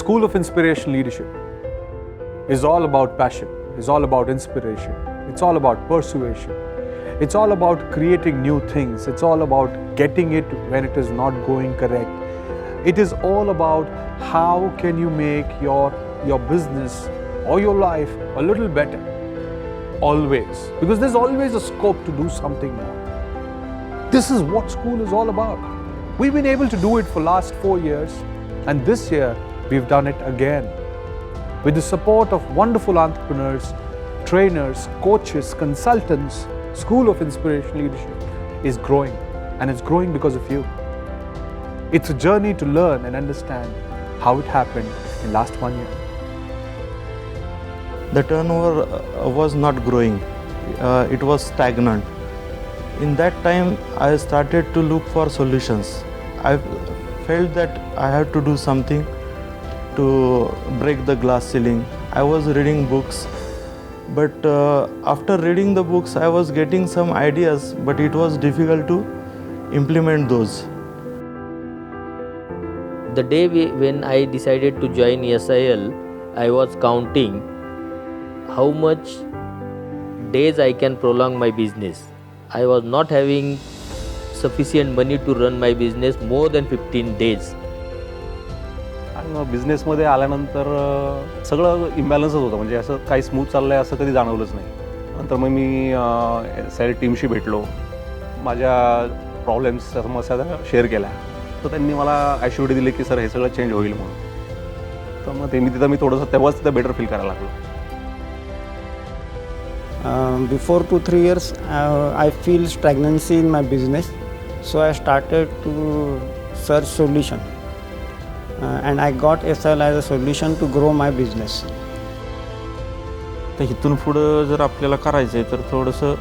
School of Inspiration Leadership is all about passion, is all about inspiration, it's all about persuasion, it's all about creating new things, it's all about getting it when it is not going correct. It is all about how can you make your business or your life a little better, always, because there's always a scope to do something more. This is what school is all about. We've been able to do it for last 4 years, and this year we've done it again. With the support of wonderful entrepreneurs, trainers, coaches, consultants, School of Inspiration Leadership is growing, and it's growing because of you. It's a journey to learn and understand how it happened in last 1 year. The turnover was not growing, it was stagnant. In that time, I started to look for solutions. I felt that I had to do something to break the glass ceiling. I was reading books, but after reading the books, I was getting some ideas, but it was difficult to implement those. The day when I decided to join SIL, I was counting how much days I can prolong my business. I was not having sufficient money to run my business more than 15 days. आणि बिझनेसमध्ये आल्यानंतर सगळं इम्बॅलन्सच होतं, म्हणजे असं काही smooth चाललं आहे असं कधी जाणवलंच नाही. नंतर मग मी SIL टीमशी भेटलो, माझ्या प्रॉब्लेम्स समस्या शेअर केल्या, तर त्यांनी मला ॲश्युरिटी दिली की सर हे सगळं चेंज होईल म्हणून. तर मग मी थोडंसं तेव्हाच तिथं बेटर फील करायला लागलो. Before 2-3 years, I feel stagnancy in my business, so I started to search solution, and I got SIL as a solution to grow my business. तर इथून पुढं जर आपल्याला करायचं आहे तर थोडंसं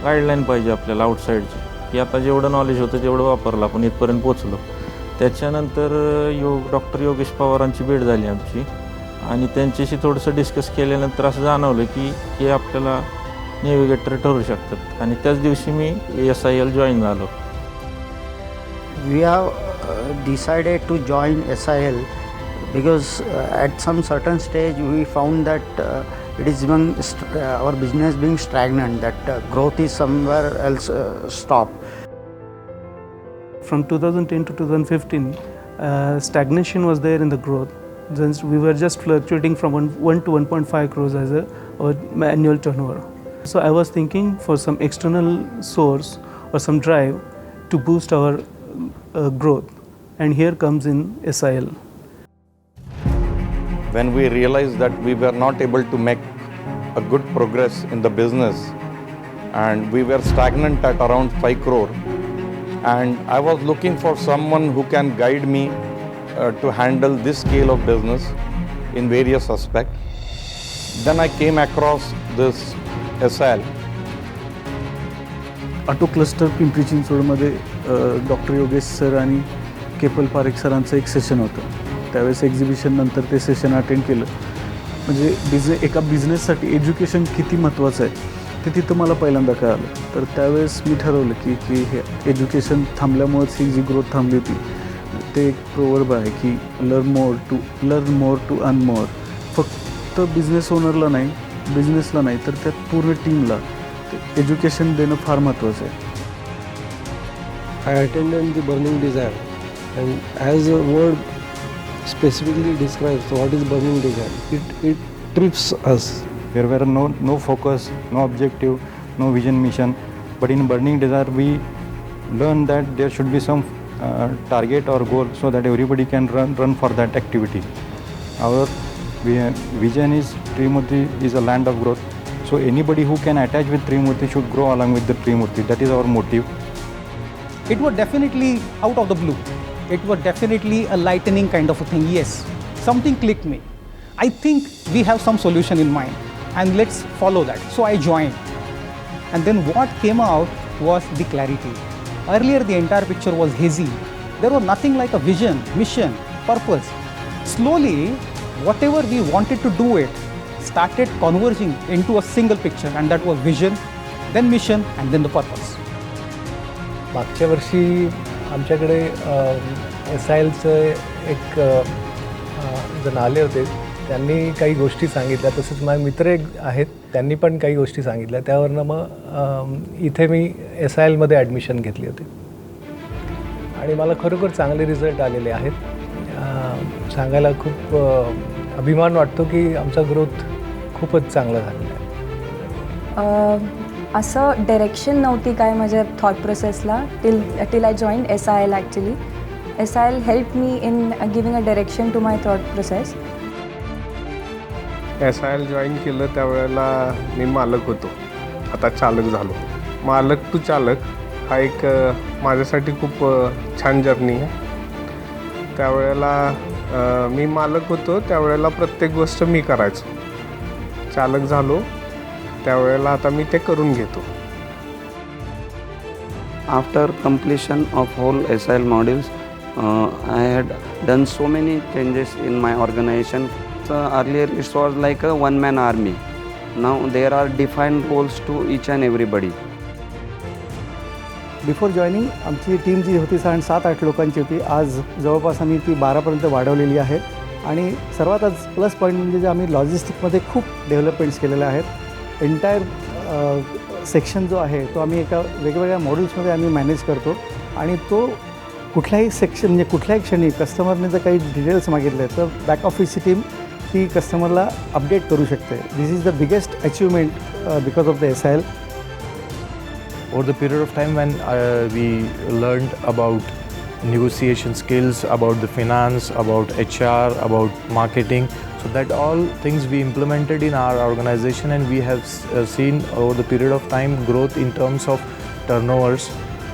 गाईडलाईन पाहिजे आपल्याला आउटसाईडची, की आता जेवढं नॉलेज होतं तेवढं वापरलं आपण, इथपर्यंत पोचलो. त्याच्यानंतर डॉक्टर योगेश पवारांची भेट झाली आमची, आणि त्यांच्याशी थोडंसं डिस्कस केल्यानंतर असं जाणवलं की हे आपल्याला नेव्हिगेटर ठरू शकतात, आणि त्याच दिवशी मी SIL जॉईन झालो. We have decided to join SIL because at some certain stage we found that it is our business being stagnant, that growth is somewhere else stopped. From 2010 to 2015, stagnation was there in the growth. We were just fluctuating from 1 to 1.5 crores as our annual turnover. So I was thinking for some external source or some drive to boost our growth, and here comes in SIL. When we realized that we were not able to make a good progress in the business and we were stagnant at around 5 crore, and I was looking for someone who can guide me to handle this scale of business in various aspects. Then I came across this SIL. Auto cluster Pimpri चिंचवडमध्ये doctor Yogesh sir आणि केपल पारेख सरांचं एक session होतं. त्यावेळेस exhibition नंतर ते session attend केलं. म्हणजे एका बिझनेससाठी एज्युकेशन किती महत्त्वाचं आहे ते तिथं मला पहिल्यांदा कळालं. तर त्यावेळेस मी ठरवलं की हे एज्युकेशन थांबल्यामुळेच ही जी ग्रोथ थांबली होती. ते एक प्रोवर्ब आहे की learn more to earn more. फक्त बिझनेस ओनरला नाही, बिझनेसला नाही, तर त्या पूर्ण टीमला एज्युकेशन देणं फार महत्त्वाचं आहे. I attended the Burning Desire, and as the word specifically describes what is burning desire, it trips us. There were no focus, no objective, no vision, mission. But in Burning Desire, we learned that there should be some target or goal so that everybody can run for that activity. Our vision is Trimurti is a land of growth. So anybody who can attach with Trimurti should grow along with the Trimurti. That is our motive. It was definitely out of the blue. It was definitely a lightning kind of a thing. Yes, something clicked me. I think we have some solution in mind, and let's follow that. So I joined, and then what came out was the clarity. Earlier the entire picture was hazy. There was nothing like a vision, mission, purpose. Slowly, whatever we wanted to do it started converging into a single picture, and that was vision, then mission, and then the purpose. मागच्या वर्षी आमच्याकडे SILचं एक जण आले होते, त्यांनी काही गोष्टी सांगितल्या. तसेच माझे मित्र एक आहेत, त्यांनी पण काही गोष्टी सांगितल्या. त्यावरनं मग इथे मी SILमध्ये ॲडमिशन घेतली होती आणि मला खरोखर चांगले रिझल्ट आलेले आहेत. सांगायला खूप अभिमान वाटतो की आमचा ग्रोथ खूपच चांगला झालेला आहे. असं डायरेक्शन नव्हती काय माझ्या थॉट प्रोसेसला till I join SIL. Actually SIL help me in giving a direction to my thought process. SIL join केलं त्यावेळेला मी मालक होतो, आता चालक झालो. मालक टू चालक हा एक माझ्यासाठी खूप छान जर्नी आहे. त्यावेळेला मी मालक होतो, त्यावेळेला प्रत्येक गोष्ट मी करायचो. चालक झालो त्यावेळेला आता मी ते करून घेतो. After completion of whole SIL modules, I had done so many changes in my organization. So earlier it was like a one-man army. Now there are defined roles to each and everybody. Before joining आमची team जी होती साधारण 7-8 लोकांची होती. आज जवळपास आम्ही ती 12पर्यंत वाढवलेली आहे. आणि सर्वात आज प्लस पॉईंट म्हणजे जे आम्ही लॉजिस्टिकमध्ये खूप डेव्हलपमेंट्स केलेल्या आहेत. एंटायर सेक्शन जो आहे तो आम्ही एका वेगवेगळ्या मॉड्यूल्समध्ये आम्ही मॅनेज करतो आणि तो कुठल्याही सेक्शन म्हणजे कुठल्याही क्षणी कस्टमरने जर काही डिटेल्स मागितले तर बॅक ऑफिसची टीम ती कस्टमरला अपडेट करू शकते. This is the biggest achievement because of the SIL. Over the period of time when we learned about negotiation skills, about the finance, about HR, about marketing, so that all things we implemented in our organization, and we have seen over the period of time growth in terms of turnovers.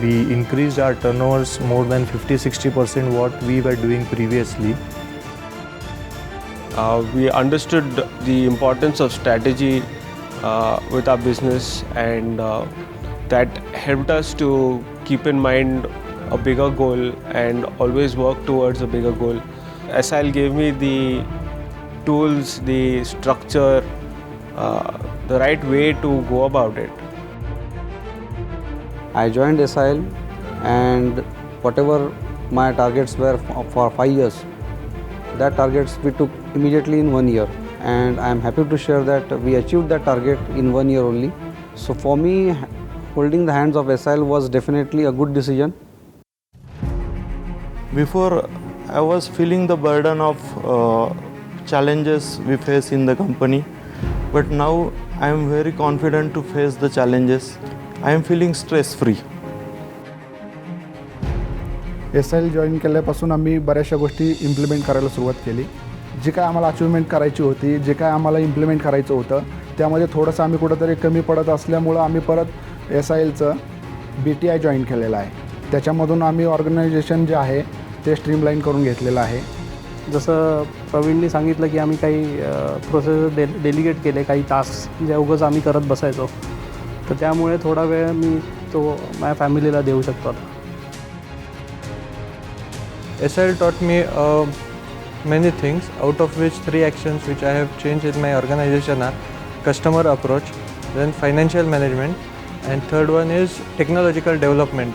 We increased our turnovers more than 50-60% what we were doing previously. We understood the importance of strategy with our business, and that helped us to keep in mind a bigger goal and always work towards a bigger goal. SIL gave me the tools, the structure, the right way to go about it. I joined SIL and whatever my targets were for 5 years, that targets we took immediately in 1 year, and I am happy to share that we achieved that target in 1 year only. So for me, holding the hands of SIL was definitely a good decision. Before, I was feeling the burden of challenges we face in the company, but now I am very confident to face the challenges. I am feeling stress-free. SIL join केल्यापासून आम्ही बऱ्याचशा गोष्टी implement करायला सुरुवात केली. जी काय आम्हाला achievement करायची होती, जे काय आम्हाला इम्प्लिमेंट करायचं होतं, त्यामध्ये थोडंसं आम्ही कुठंतरी कमी पडत असल्यामुळं आम्ही परत SILचं BTI जॉईन केलेलं आहे. त्याच्यामधून आम्ही ऑर्गनायझेशन जे आहे ते स्ट्रीमलाईन करून घेतलेलं आहे. जसं प्रवीणनी सांगितलं की आम्ही काही प्रोसेस डेलिगेट केले, काही टास्क जे उगाच आम्ही करत बसायचो, तर त्यामुळे थोडा वेळ मी तो माझ्या फॅमिलीला देऊ शकतो आता. SIL taught me many things, out of which 3 actions which I have changed in my organization are customer approach, then financial management, and third one is technological development.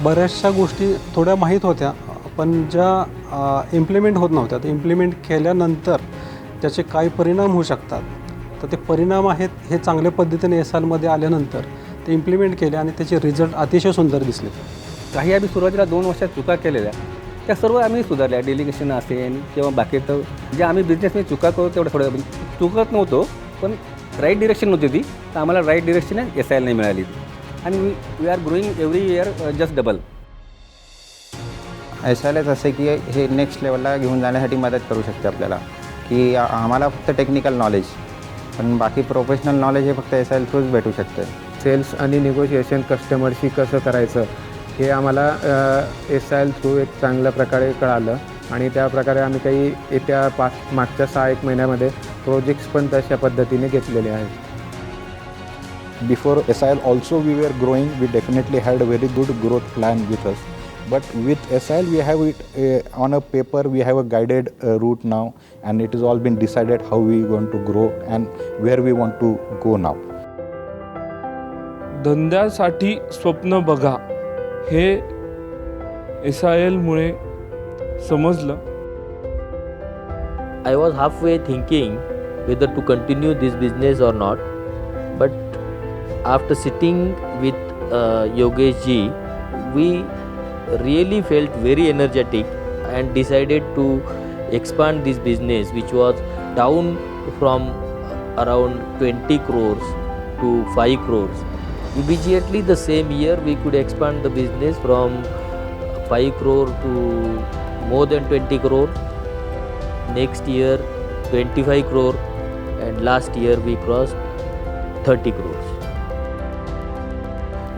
बऱ्याचशा गोष्टी थोड्या माहीत होत्या, पण ज्या इम्प्लिमेंट होत नव्हत्या, तर इम्प्लिमेंट केल्यानंतर त्याचे काय परिणाम होऊ शकतात, तर ते परिणाम आहेत हे चांगल्या पद्धतीने SILमध्ये आल्यानंतर ते इम्प्लिमेंट केले आणि त्याचे रिझल्ट अतिशय सुंदर दिसले. काही आम्ही सुरुवातीला 2 वर्षात चुका केलेल्या त्या सर्व आम्ही सुधारल्या. डेलिगेशन असेल किंवा बाकी तर जे आम्ही बिझनेसमध्ये चुका करू तेवढं थोडं चुकत नव्हतो, पण राईट डिरेक्शन नव्हती ती, तर आम्हाला राईट डिरेक्शन SIL नाही मिळाली आणि we are growing every year just double. SILच असे की हे नेक्स्ट लेवलला घेऊन जाण्यासाठी मदत करू शकते आपल्याला, की आम्हाला फक्त टेक्निकल नॉलेज, पण बाकी प्रोफेशनल नॉलेज हे फक्त SIL थ्रूच भेटू शकते. सेल्स आणि निगोशिएशन कस्टमरशी कसं करायचं हे आम्हाला SIL थ्रू एक चांगल्या प्रकारे कळालं आणि त्या प्रकारे आम्ही काही येत्या मागच्या 6-1 महिन्यामध्ये प्रोजेक्ट्स पण तशा पद्धतीने घेतलेले आहेत. Before SIL also we were growing, we definitely had a very good growth plan with us. But with SIL we have it on a paper, we have a guided route now, and it has all been decided how we want to grow and where we want to go now. धंद्यासाठी स्वप्न बघा हे SIL मुळे समजलं. I was halfway thinking whether to continue this business or not, but after sitting with Yogesh ji, we really felt very energetic and decided to expand this business, which was down from around 20 crores to 5 crores. Immediately the same year we could expand the business from 5 crore to more than 20 crore. Next year 25 crore, and last year we crossed 30 crores.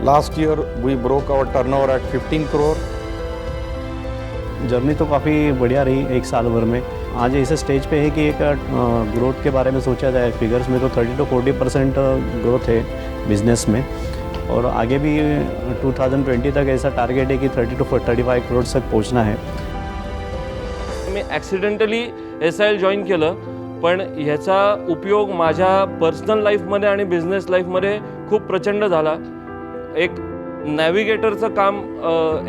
Last year we broke our turnover at 15 crore. Journey तो काफ़ी बढ़िया रही एक साल भर में। आज ऐसे स्टेज पे है कि एक ग्रोथ के बारे में सोचा जाए, फिगर्स में तो 30 to 40% ग्रोथ है बिजनेस में, और आगे भी 2020 तक ऐसा टारगेट है कि 30 to 35 करोड़ तक पहुंचना है। मी ॲक्सिडेंटली SIL जॉईन केलं, पण ह्याचा उपयोग माझ्या पर्सनल लाईफमध्ये आणि बिझनेस लाईफमध्ये खूप प्रचंड झाला। एक नॅव्हिगेटरचं काम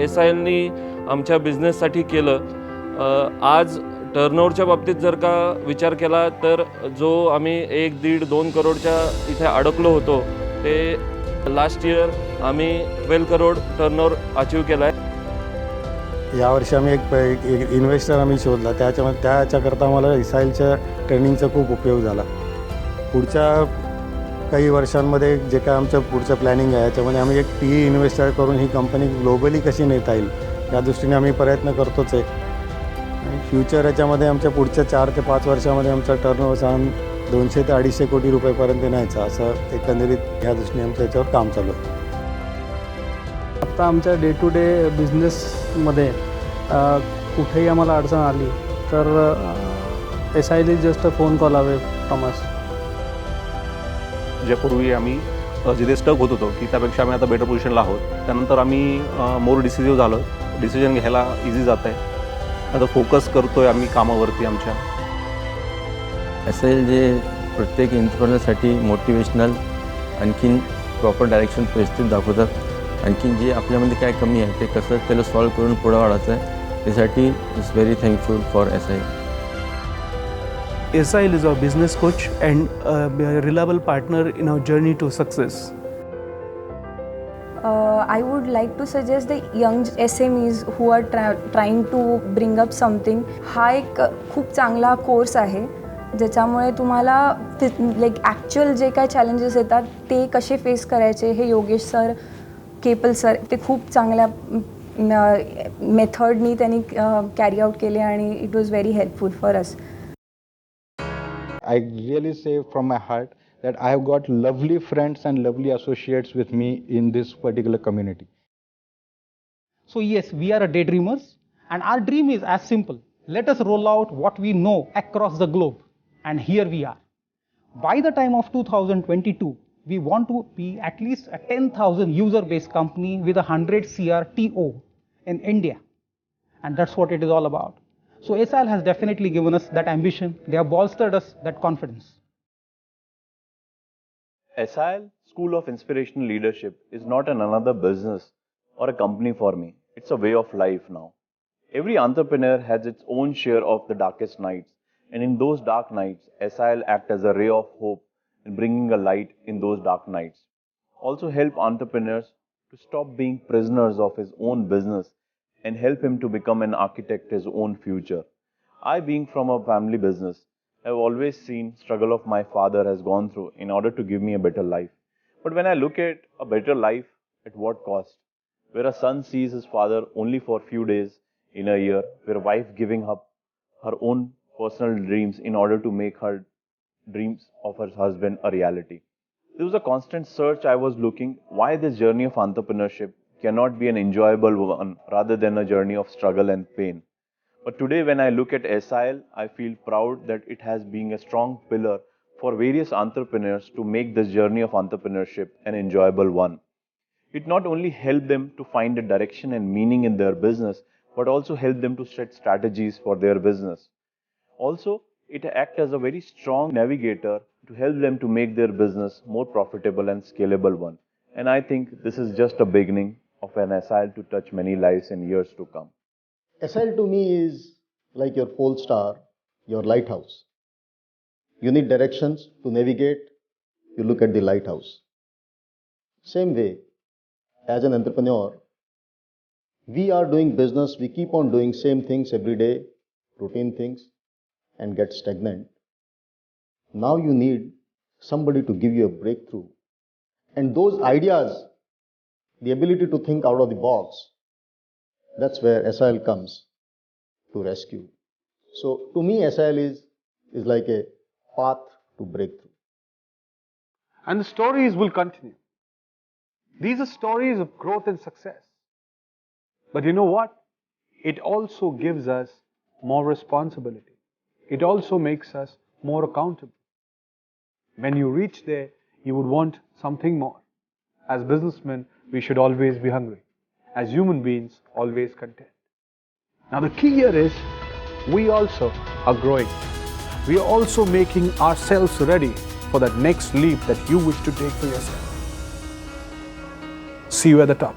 SILनी आमच्या बिझनेससाठी केलं। आज टर्नओव्हरच्या बाबतीत जर का विचार केला तर जो आम्ही 1-1.5-2 करोडच्या इथे अडकलो होतो ते लास्ट इयर आम्ही 12 करोड टर्नओव्हर अचीव केला आहे। यावर्षी आम्ही एक इन्व्हेस्टर आम्ही शोधला, त्याच्याकरता आम्हाला SILच्या ट्रेनिंगचा खूप उपयोग झाला। पुढच्या काही वर्षांमध्ये जे काय आमचं पुढचं प्लॅनिंग आहे याच्यामध्ये आम्ही एक PE इन्व्हेस्टर करून ही कंपनी ग्लोबली कशी नेता येईल या दृष्टीने आम्ही प्रयत्न करतोच आहे। आणि फ्युचर याच्यामध्ये आमच्या पुढच्या 4 ते 5 वर्षामध्ये आमचा टर्नओव्हर साधारण 200 ते 250 कोटी रुपयापर्यंत न्यायचा, असं एकंदरीत या दृष्टीने आमचं याच्यावर काम चालू आहे। आता आमच्या डे टू डे बिझनेसमध्ये कुठेही आम्हाला अडचण आली तर SIL is just a phone call away from us. ज्यापूर्वी आम्ही जिथे स्टक होत होतो की त्यापेक्षा आम्ही आता बेटर पोझिशनला आहोत। त्यानंतर आम्ही मोर डिसिसिव्ह झालो, डिसिजन घ्यायला इझी जात आहे। आता फोकस करतोय आम्ही कामावरती आमच्या। SIL जे प्रत्येक एंटरप्रेनरसाठी मोटिवेशनल आणखीन प्रॉपर डायरेक्शन व्यवस्थित दाखवतात। आणखीन जे आपल्यामध्ये काय कमी आहे ते कसं त्याला सॉल्व्ह करून पुढे वाढायचं आहे, त्यासाठी is very thankful for SIL. SIL is our business coach and a reliable partner in our journey to success. I would like to suggest the young SMEs who are trying to bring up something. हा एक खूप चांगला course आहे ज्याच्यामुळे तुम्हाला like actual जे काय challenges येतात ते कसे फेस करायचे हे योगेश सर, केपल सर ते खूप चांगल्या मेथडनी त्यांनी कॅरी आउट केले आणि it was very helpful for us. I really say from my heart that I have got lovely friends and lovely associates with me in this particular community. So yes, we are a daydreamers and our dream is as simple. Let us roll out what we know across the globe, and here we are. By the time of 2022, we want to be at least a 10,000 user-based company with 100 CR TO in India, and that's what it is all about. So SIL has definitely given us that ambition. They have bolstered us that confidence. SIL School of Inspirational Leadership is not another business or a company for me. It's a way of life now. Every entrepreneur has its own share of the darkest nights, and in those dark nights, SIL acts as a ray of hope in bringing a light in those dark nights. Also help entrepreneurs to stop being prisoners of his own business and help him to become an architect his own future. I, being from a family business, have always seen struggle of my father has gone through in order to give me a better life. But when I look at a better life, at what cost? Where a son sees his father only for few days in a year, where a wife giving up her own personal dreams in order to make her dreams of her husband a reality. There was a constant search I was looking why this journey of entrepreneurship cannot be an enjoyable one rather than a journey of struggle and pain. But today when I look at SIL, I feel proud that it has been a strong pillar for various entrepreneurs to make this journey of entrepreneurship an enjoyable one. It not only helped them to find a direction and meaning in their business, but also helped them to set strategies for their business. Also, it acts as a very strong navigator to help them to make their business more profitable and scalable one. And I think this is just a beginning of an SIL to touch many lives in years to come. SIL to me is like your pole star your lighthouse. You need directions to navigate, you look at the lighthouse. Same way, as an entrepreneur, we are doing business, we keep on doing same things every day, routine things, and get stagnant. Now you need somebody to give you a breakthrough. And those ideas, the ability to think out of the box, that's where SIL comes to rescue. So to me, SIL is like a path to breakthrough. And the stories will continue. These are stories of growth and success. But you know what? It also gives us more responsibility. It also makes us more accountable. When you reach there, you would want something more. As businessmen, we should always be hungry. As human beings, always content. Now the key here is, we also are growing. We are also making ourselves ready for that next leap that you wish to take for yourself. See you at the top.